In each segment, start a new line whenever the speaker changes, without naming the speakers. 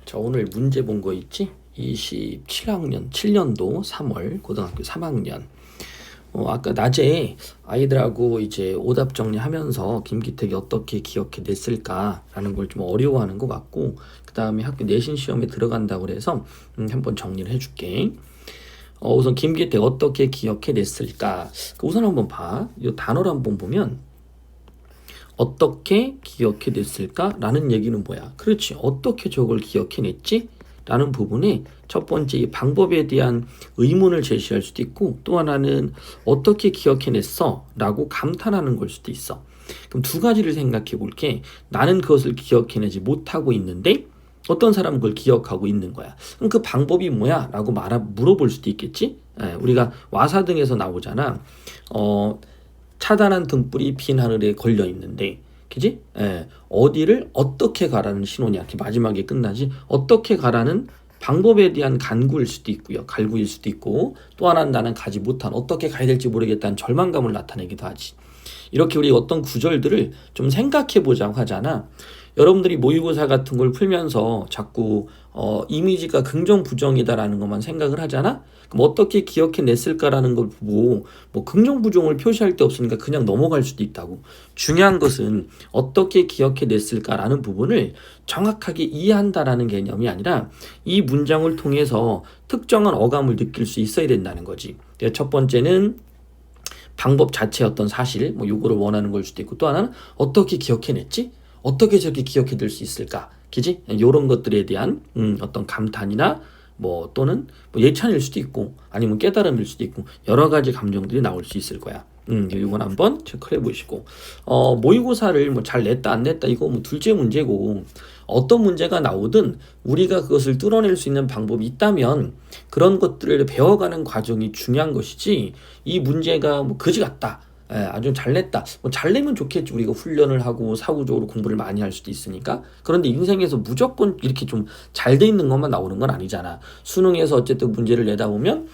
자, 오늘 문제 본 거 있지? 27학년, 7년도 3월, 고등학교 3학년. 아까 낮에 아이들하고 이제 오답 정리하면서 김기택이 어떻게 기억해 냈을까라는 걸 좀 어려워하는 것 같고, 그 다음에 학교 내신 시험에 들어간다고 그래서 한번 정리를 해줄게. 우선 김기택 어떻게 기억해 냈을까? 우선 한번 봐. 이 단어를 한번 보면 어떻게 기억해 냈을까? 라는 얘기는 뭐야? 그렇지. 어떻게 저걸 기억해 냈지? 라는 부분에 첫 번째 이 방법에 대한 의문을 제시할 수도 있고, 또 하나는 어떻게 기억해 냈어? 라고 감탄하는 걸 수도 있어. 그럼 두 가지를 생각해 볼게. 나는 그것을 기억해 내지 못하고 있는데 어떤 사람은 그걸 기억하고 있는 거야. 그럼 그 방법이 뭐야? 라고 물어볼 수도 있겠지? 우리가 와사등에서 나오잖아. 차단한 등불이 빈 하늘에 걸려 있는데, 그지? 어디를 어떻게 가라는 신호냐? 이렇게 마지막에 끝나지. 어떻게 가라는 방법에 대한 간구일 수도 있고요. 갈구일 수도 있고, 또 하나는 나는 가지 못한, 어떻게 가야 될지 모르겠다는 절망감을 나타내기도 하지. 이렇게 우리 어떤 구절들을 좀 생각해 보자고 하잖아. 여러분들이 모의고사 같은 걸 풀면서 자꾸 이미지가 긍정 부정이다라는 것만 생각을 하잖아. 그럼 어떻게 기억해 냈을까라는 걸 보고 뭐 긍정 부정을 표시할 데 없으니까 그냥 넘어갈 수도 있다고. 중요한 것은 어떻게 기억해 냈을까라는 부분을 정확하게 이해한다라는 개념이 아니라 이 문장을 통해서 특정한 어감을 느낄 수 있어야 된다는 거지. 첫 번째는 방법 자체의 어떤 사실, 뭐 요거를 원하는 걸 수도 있고, 또 하나는 어떻게 기억해냈지? 어떻게 저렇게 기억해둘 수 있을까? 그지? 요런 것들에 대한 어떤 감탄이나 뭐 또는 뭐 예찬일 수도 있고, 아니면 깨달음일 수도 있고, 여러 가지 감정들이 나올 수 있을 거야. 이건 한번 체크해 보시고, 모의고사를 뭐 잘 냈다 안 냈다 이거 뭐 둘째 문제고, 어떤 문제가 나오든 우리가 그것을 뚫어낼 수 있는 방법이 있다면 그런 것들을 배워가는 과정이 중요한 것이지, 이 문제가 뭐 그지 같다, 아주 잘 냈다, 뭐 잘 내면 좋겠지. 우리가 훈련을 하고 사후적으로 공부를 많이 할 수도 있으니까. 그런데 인생에서 무조건 이렇게 좀 잘 돼 있는 것만 나오는 건 아니잖아. 수능에서 어쨌든 문제를 내다 보면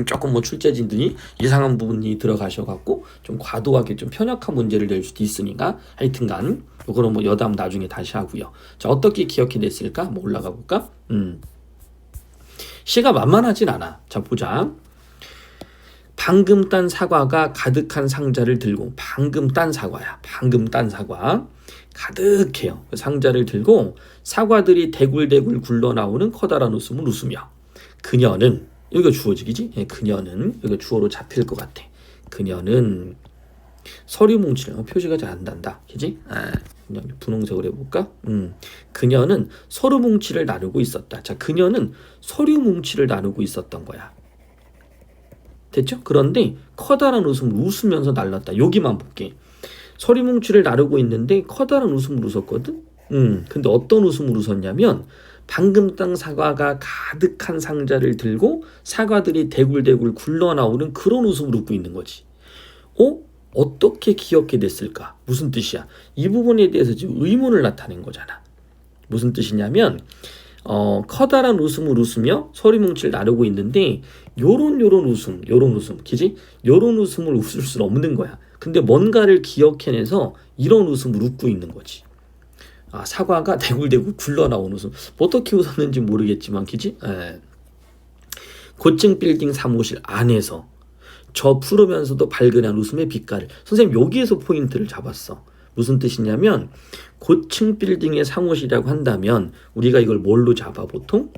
조금 뭐 출제진들이 이상한 부분이 들어가셔갖고 좀 과도하게 좀 편협한 문제를 낼 수도 있으니까, 하여튼간 요거는 뭐 여담 나중에 다시 하고요. 자, 어떻게 기억해 냈을까? 뭐 올라가 볼까? 시가 만만하진 않아. 자, 보자. 방금 딴 사과가 가득한 상자를 들고, 방금 딴 사과야. 방금 딴 사과. 가득해요. 그 상자를 들고 사과들이 대굴대굴 굴러나오는 커다란 웃음을 웃으며, 그녀는, 여기가 주어지기지? 그녀는, 여기가 주어로 잡힐 것 같아. 그녀는 서류 뭉치를, 표시가 잘 안 난다. 그지? 분홍색으로 해볼까? 그녀는 서류 뭉치를 나누고 있었다. 자, 그녀는 서류 뭉치를 나누고 있었던 거야. 됐죠? 그런데 커다란 웃음을 웃으면서 날랐다. 여기만 볼게. 서류 뭉치를 나누고 있는데 커다란 웃음을 웃었거든? 근데 어떤 웃음을 웃었냐면, 방금 딴 사과가 가득한 상자를 들고 사과들이 대굴대굴 굴러나오는 그런 웃음을 웃고 있는 거지. 어떻게 기억해 냈을까? 무슨 뜻이야? 이 부분에 대해서 지금 의문을 나타낸 거잖아. 무슨 뜻이냐면, 커다란 웃음을 웃으며 서류 뭉치를 나누고 있는데 요런 웃음, 그지? 요런 웃음을 웃을 수는 없는 거야. 근데 뭔가를 기억해내서 이런 웃음을 웃고 있는 거지. 사과가 대굴대굴 굴러나온 웃음. 어떻게 웃었는지 모르겠지만, 그지? 고층 빌딩 사무실 안에서 저 푸르면서도 발그레한 웃음의 빛깔을. 선생님 여기에서 포인트를 잡았어. 무슨 뜻이냐면, 고층 빌딩의 사무실이라고 한다면 우리가 이걸 뭘로 잡아? 보통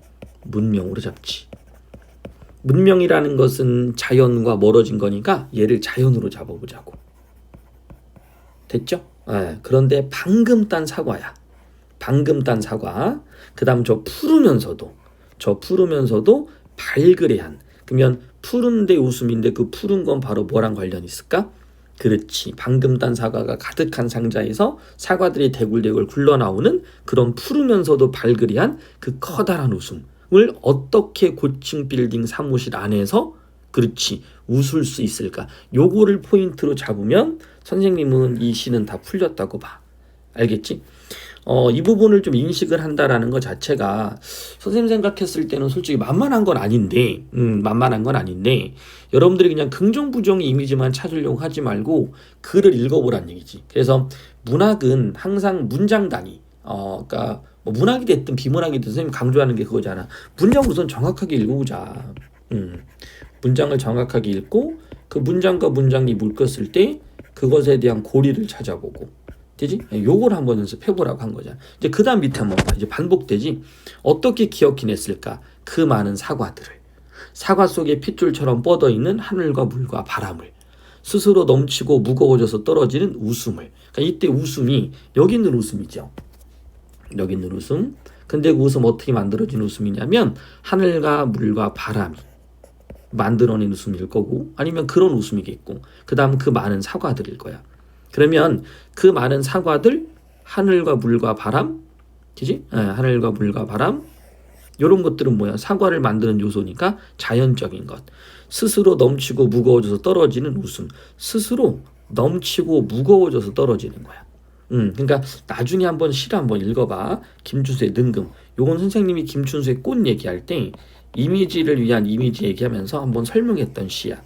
문명으로 잡지. 문명이라는 것은 자연과 멀어진 거니까 얘를 자연으로 잡아보자고. 됐죠? 그런데 방금 딴 사과야. 방금 딴 사과. 그 다음 저 푸르면서도 발그레한. 그러면 푸른데 웃음인데 그 푸른 건 바로 뭐랑 관련이 있을까? 그렇지. 방금 딴 사과가 가득한 상자에서 사과들이 대굴대굴 굴러나오는 그런 푸르면서도 발그레한 그 커다란 웃음을 어떻게 고층 빌딩 사무실 안에서, 그렇지, 웃을 수 있을까? 요거를 포인트로 잡으면 선생님은 이 시는 다 풀렸다고 봐. 알겠지? 이 부분을 좀 인식을 한다라는 것 자체가 선생님 생각했을 때는 솔직히 만만한 건 아닌데, 여러분들이 그냥 긍정 부정의 이미지만 찾으려고 하지 말고 글을 읽어보란 얘기지. 그래서 문학은 항상 문장 단위, 그러니까 뭐 문학이 됐든 비문학이 됐든 선생님 강조하는 게 그거잖아. 문장을 우선 정확하게 읽어보자. 문장을 정확하게 읽고 그 문장과 문장이 묶었을 때 그것에 대한 고리를 찾아보고, 되지? 요걸 한번 연습해보라고 한 거잖아. 이제 그 다음 밑에 한번 봐. 이제 반복되지. 어떻게 기억해냈을까? 그 많은 사과들을. 사과 속에 핏줄처럼 뻗어있는 하늘과 물과 바람을. 스스로 넘치고 무거워져서 떨어지는 웃음을. 그러니까 이때 웃음이 여기 있는 웃음이죠. 여기 있는 웃음. 근데 그 웃음 어떻게 만들어진 웃음이냐면 하늘과 물과 바람이 만들어낸 웃음일 거고, 아니면 그런 웃음이겠고, 그 다음 그 많은 사과들일 거야. 그러면 그 많은 사과들, 하늘과 물과 바람, 그지? 하늘과 물과 바람, 이런 것들은 뭐야? 사과를 만드는 요소니까 자연적인 것. 스스로 넘치고 무거워져서 떨어지는 웃음. 스스로 넘치고 무거워져서 떨어지는 거야. 그러니까 나중에 한번 시 한번 읽어봐. 김춘수의 능금. 요건 선생님이 김춘수의 꽃 얘기할 때 이미지를 위한 이미지 얘기하면서 한번 설명했던 시야.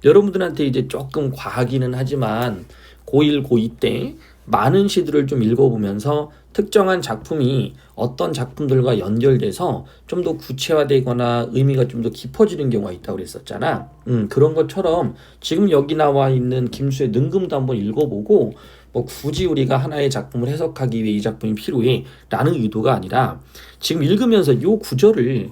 여러분들한테 이제 조금 과하기는 하지만 고1, 고2 때 많은 시들을 좀 읽어보면서 특정한 작품이 어떤 작품들과 연결돼서 좀 더 구체화되거나 의미가 좀 더 깊어지는 경우가 있다고 그랬었잖아. 그런 것처럼 지금 여기 나와 있는 김수의 능금도 한번 읽어보고, 뭐 굳이 우리가 하나의 작품을 해석하기 위해 이 작품이 필요해 라는 의도가 아니라 지금 읽으면서 이 구절을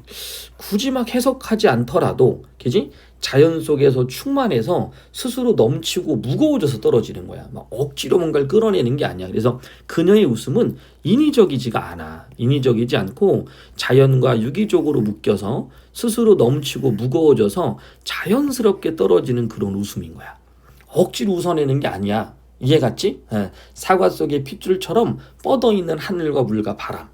굳이 막 해석하지 않더라도, 그지? 자연 속에서 충만해서 스스로 넘치고 무거워져서 떨어지는 거야. 막 억지로 뭔가를 끌어내는 게 아니야. 그래서 그녀의 웃음은 인위적이지가 않아. 인위적이지 않고 자연과 유기적으로 묶여서 스스로 넘치고 무거워져서 자연스럽게 떨어지는 그런 웃음인 거야. 억지로 웃어내는 게 아니야. 이해갔지? 사과 속의 핏줄처럼 뻗어있는 하늘과 물과 바람.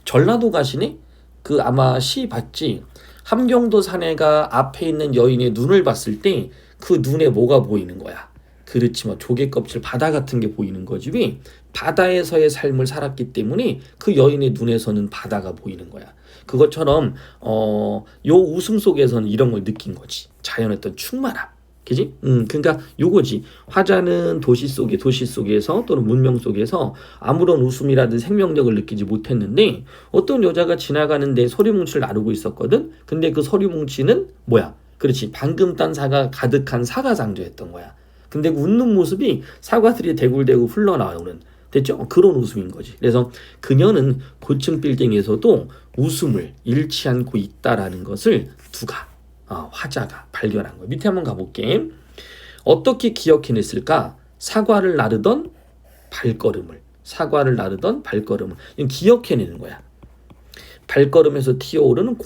전라도 가시네? 그 아마 시 봤지? 함경도 사내가 앞에 있는 여인의 눈을 봤을 때 그 눈에 뭐가 보이는 거야? 그렇지, 뭐 조개 껍질 바다 같은 게 보이는 거지. 왜? 바다에서의 삶을 살았기 때문에 그 여인의 눈에서는 바다가 보이는 거야. 그것처럼 요 웃음 속에서는 이런 걸 느낀 거지. 자연의 어떤 충만함. 그지? 그러니까 요거지. 화자는 도시 속에서 또는 문명 속에서 아무런 웃음이라든 생명력을 느끼지 못했는데 어떤 여자가 지나가는데 소리뭉치를 나르고 있었거든. 근데 그 소리뭉치는 뭐야? 그렇지. 방금 딴 사과 가득한 사과상자였던 거야. 근데 그 웃는 모습이 사과들이 대굴대굴 흘러나오는, 됐죠? 그런 웃음인 거지. 그래서 그녀는 고층 빌딩에서도 웃음을 잃지 않고 있다라는 것을 화자가 발견한 거예요. 밑에 한번 가볼게. 어떻게 기억해냈을까? 사과를 나르던 발걸음을. 이건 기억해내는 거야. 발걸음에서 튀어오르는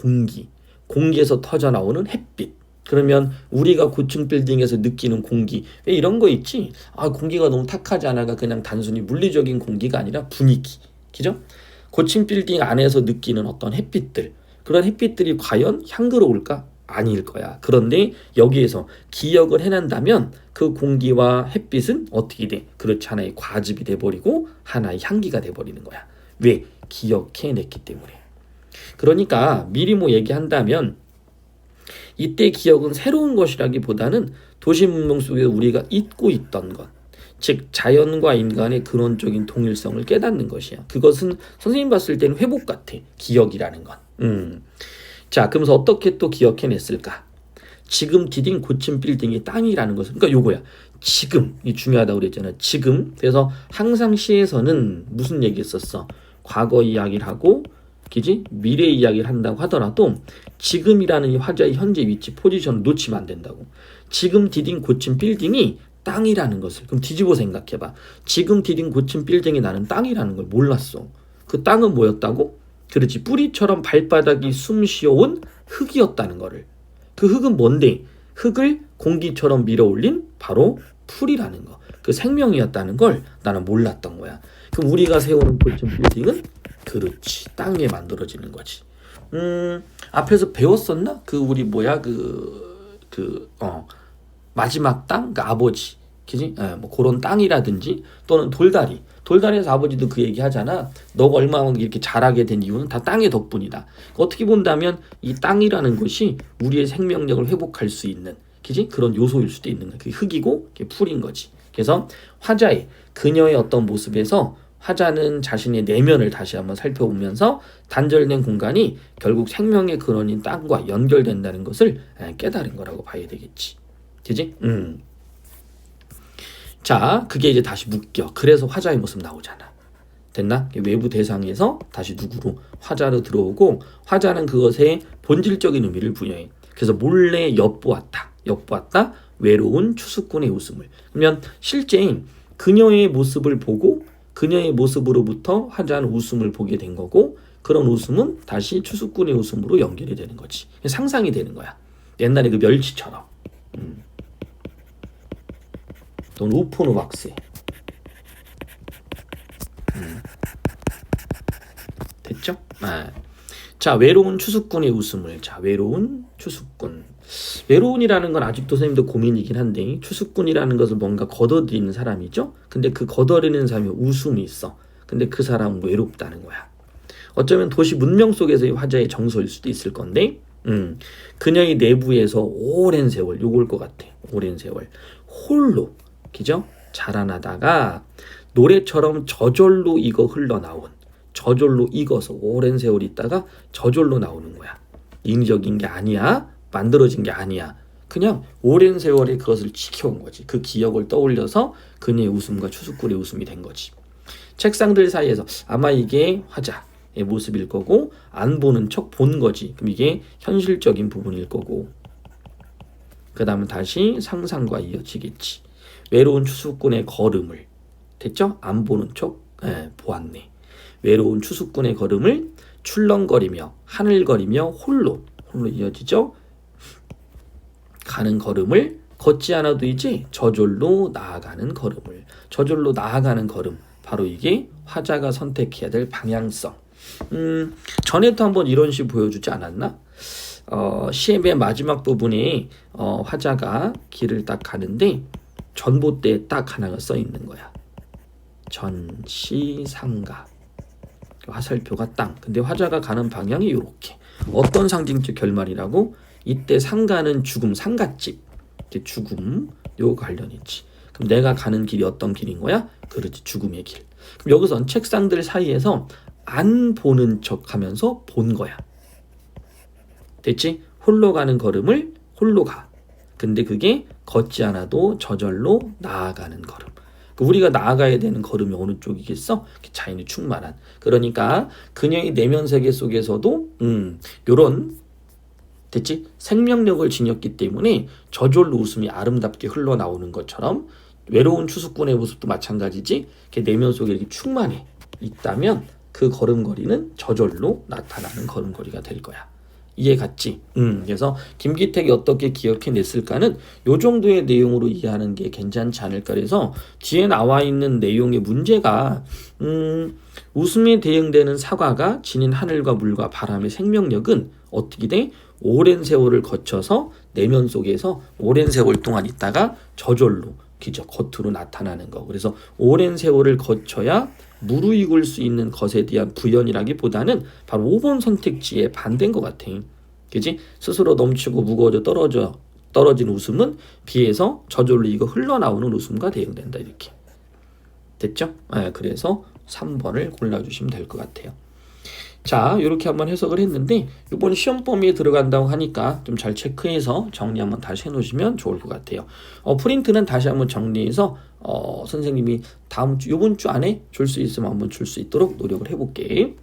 공기에서 터져나오는 햇빛. 그러면 우리가 고층 빌딩에서 느끼는 공기, 왜 이런 거 있지? 공기가 너무 탁하지 않아가 그냥 단순히 물리적인 공기가 아니라 분위기, 그죠? 고층 빌딩 안에서 느끼는 어떤 햇빛들, 그런 햇빛들이 과연 향기로울까? 아닐 거야. 그런데 여기에서 기억을 해낸다면 그 공기와 햇빛은 어떻게 돼? 그렇지, 하나의 과즙이 돼버리고 하나의 향기가 돼버리는 거야. 왜? 기억해냈기 때문에. 그러니까 미리 뭐 얘기한다면 이때 기억은 새로운 것이라기보다는 도시 문명 속에 우리가 잊고 있던 것, 즉 자연과 인간의 근원적인 동일성을 깨닫는 것이야. 그것은 선생님 봤을 때는 회복 같아. 기억이라는 건. 자, 그러면서 어떻게 또 기억해냈을까? 지금 디딘 고층 빌딩이 땅이라는 것은, 그러니까 요거야. 지금이 중요하다고 그랬잖아. 지금. 그래서 항상 시에서는 무슨 얘기 했었어? 과거 이야기를 하고, 그지? 미래 이야기를 한다고 하더라도 지금이라는 이 화자의 현재 위치, 포지션을 놓치면 안 된다고. 지금 디딘 고층 빌딩이 땅이라는 것을, 그럼 뒤집어 생각해봐. 지금 디딘 고층 빌딩이 나는 땅이라는 걸 몰랐어. 그 땅은 뭐였다고? 그렇지, 뿌리처럼 발바닥이 숨 쉬어온 흙이었다는 거를. 그 흙은 뭔데? 흙을 공기처럼 밀어올린 바로 풀이라는 거. 그 생명이었다는 걸 나는 몰랐던 거야. 그럼 우리가 세우는 고층 빌딩은 그렇지, 땅에 만들어지는 거지. 앞에서 배웠었나? 우리 마지막 땅? 그 아버지. 그지? 뭐 그런 땅이라든지 또는 돌다리에서 아버지도 그 얘기 하잖아. 너가 얼마나 이렇게 잘하게 된 이유는 다 땅의 덕분이다. 어떻게 본다면 이 땅이라는 것이 우리의 생명력을 회복할 수 있는, 그지? 그런 요소일 수도 있는 거야. 그게 흙이고 그게 풀인 거지. 그래서 화자의 그녀의 어떤 모습에서 화자는 자신의 내면을 다시 한번 살펴보면서 단절된 공간이 결국 생명의 근원인 땅과 연결된다는 것을 깨달은 거라고 봐야 되겠지. 그지? 자, 그게 이제 다시 묶여. 그래서 화자의 모습 나오잖아. 됐나? 외부 대상에서 다시 누구로? 화자로 들어오고, 화자는 그것에 본질적인 의미를 부여해. 그래서 몰래 엿보았다. 외로운 추수꾼의 웃음을. 그러면 실제 그녀의 모습을 보고 그녀의 모습으로부터 화자는 웃음을 보게 된 거고, 그런 웃음은 다시 추수꾼의 웃음으로 연결이 되는 거지. 상상이 되는 거야. 옛날에 그 멸치처럼. 넌 우포노박스에. 됐죠? 자, 외로운 추수꾼의 웃음을. 자, 외로운 추수꾼. 외로운이라는 건 아직도 선생님도 고민이긴 한데, 추수꾼이라는 것을 뭔가 걷어들이는 사람이죠? 근데 그 걷어들이는 사람이 웃음이 있어. 근데 그 사람은 외롭다는 거야. 어쩌면 도시 문명 속에서의 화자의 정서일 수도 있을 건데, 그녀의 내부에서 오랜 세월, 요걸 것 같아. 오랜 세월. 홀로, 그죠? 자라나다가 노래처럼 저절로 흘러나온, 저절로 익어서 오랜 세월 있다가 저절로 나오는 거야. 인위적인 게 아니야. 만들어진 게 아니야. 그냥 오랜 세월에 그것을 지켜온 거지. 그 기억을 떠올려서 그녀의 웃음과 추수꾼의 웃음이 된 거지. 책상들 사이에서 아마 이게 화자의 모습일 거고, 안 보는 척 본 거지. 그럼 이게 현실적인 부분일 거고, 그 다음은 다시 상상과 이어지겠지. 외로운 추수꾼의 걸음을. 됐죠? 안 보는 척 보았네. 외로운 추수꾼의 걸음을 출렁거리며 하늘거리며 홀로 이어지죠. 가는 걸음을 걷지 않아도 이제 저절로 나아가는 걸음. 바로 이게 화자가 선택해야 될 방향성. 전에도 한번 이런 시 보여주지 않았나? 시의 맨 마지막 부분에 화자가 길을 딱 가는데 전봇대에 딱 하나가 써 있는 거야. 전시상가. 화살표가 땅. 근데 화자가 가는 방향이 이렇게. 어떤 상징적 결말이라고? 이때 상가는 죽음, 상갓집. 죽음, 요 관련이지. 그럼 내가 가는 길이 어떤 길인 거야? 그렇지, 죽음의 길. 그럼 여기선 책상들 사이에서 안 보는 척 하면서 본 거야. 됐지? 홀로 가는 걸음을 홀로 가. 근데 그게 걷지 않아도 저절로 나아가는 걸음. 우리가 나아가야 되는 걸음이 어느 쪽이겠어? 자연이 충만한. 그러니까 그녀의 내면 세계 속에서도 요런, 됐지? 생명력을 지녔기 때문에 저절로 웃음이 아름답게 흘러나오는 것처럼 외로운 추수꾼의 모습도 마찬가지지. 내면 속에 이렇게 충만해 있다면 그 걸음걸이는 저절로 나타나는 걸음걸이가 될 거야. 이해 갔지? 그래서 김기택이 어떻게 기억해냈을까는 요 정도의 내용으로 이해하는 게 괜찮지 않을까. 그래서 뒤에 나와 있는 내용의 문제가 웃음에 대응되는 사과가 지닌 하늘과 물과 바람의 생명력은 어떻게 돼? 오랜 세월을 거쳐서 내면 속에서 오랜 세월 동안 있다가 저절로 기적 겉으로 나타나는 거. 그래서 오랜 세월을 거쳐야 무르익을 수 있는 것에 대한 부연이라기보다는 바로 5번 선택지의 반대인 것 같아. 그지? 스스로 넘치고 무거워져 떨어진 웃음은 비해서 저절로 흘러나오는 웃음과 대응된다. 이렇게. 됐죠? 그래서 3번을 골라주시면 될 것 같아요. 자, 이렇게 한번 해석을 했는데 이번 시험 범위에 들어간다고 하니까 좀 잘 체크해서 정리 한번 다시 해놓으시면 좋을 것 같아요. 프린트는 다시 한번 정리해서 선생님이 이번 주 안에 줄 수 있으면 한번 줄 수 있도록 노력을 해볼게.